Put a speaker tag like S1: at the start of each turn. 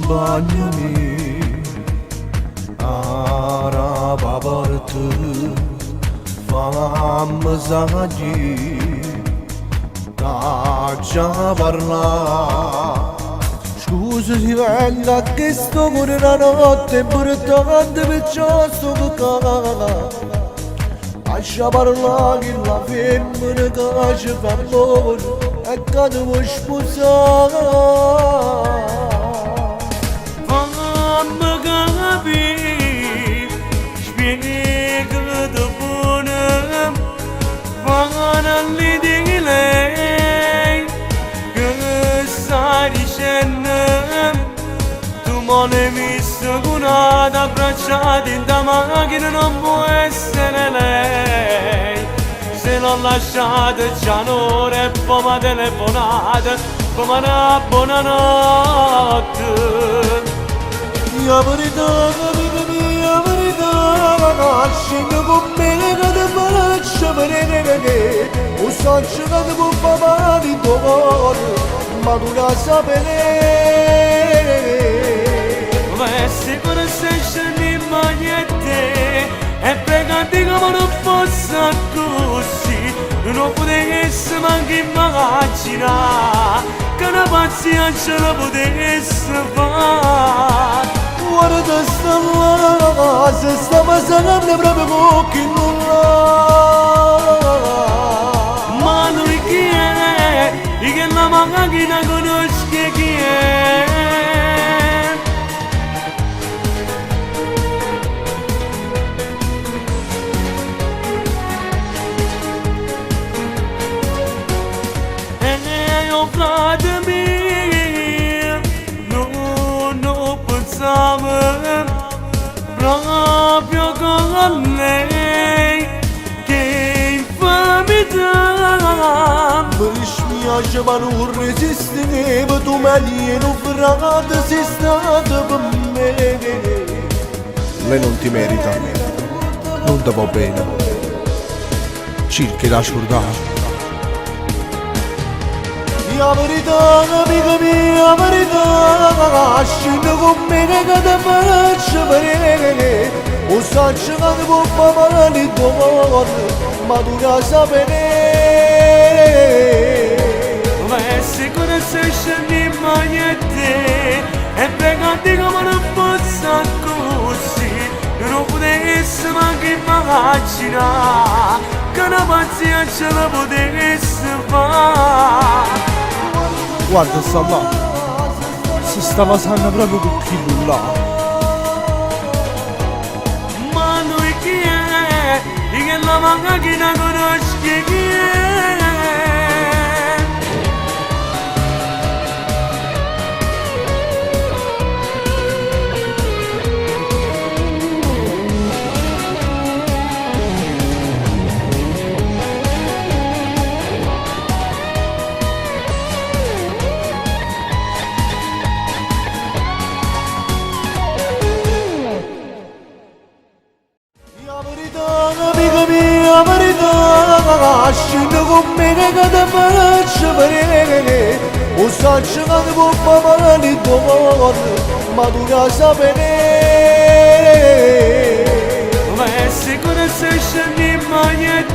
S1: bagnami araba bartı famızacı Taccia parla Scusa se venga che sto con la notte portando perciò sto cuccata Lascia parlare che la femmina che ci fa amore e che devo sposare
S2: Fammi capire Spiegati buona Fanno di lei Che stai dicendo Tu mi hai visto con un'altra abbracciata in da macchina non può essere lei Se l'ho lasciata già un'ora e poi mi ha telefonato Poi mi ha detto buonanotte
S1: La verità, amica mia, la verità Scendo con me che ti faccio vedere che Un saccio che ti può fare di tuo cuore Ma tu la sapere
S2: Vesti con se scendi in magliette E pregati come non fosse così Non potessi manche immaginare Che una pazzia ce la potessi fare
S1: Guarda sta là, se sta passando proprio con chi nulla
S2: Ma lui chi è? E che la macchina conosce chi è? Frate mio, non pensavo proprio con lei che infamità.
S1: Mi dispiace ma non resistevo, tu meglio non frate sei stata per me Lei non ti merita, non ti va bene, cerchi da scordare La verità, amica mia, la verità Scendo con me che ti faccio vedere Un saccio che ti può fare di tuo cuore Ma tu la sapere
S2: Messi con se scendi in magliette E pregati come non possa così Non potessi manche immaginare Che una pazzia ce la potessi fare
S1: Guarda sta là Si sta passando proprio con chi là
S2: Ma lui chi è? E che la macchina conosce chi è?
S1: Amica mia, la verità Scendo con me che ti faccio vedere Un saccio che ti può fare di tuo cuore Ma tu la sapere
S2: Messi con se scendi in magliette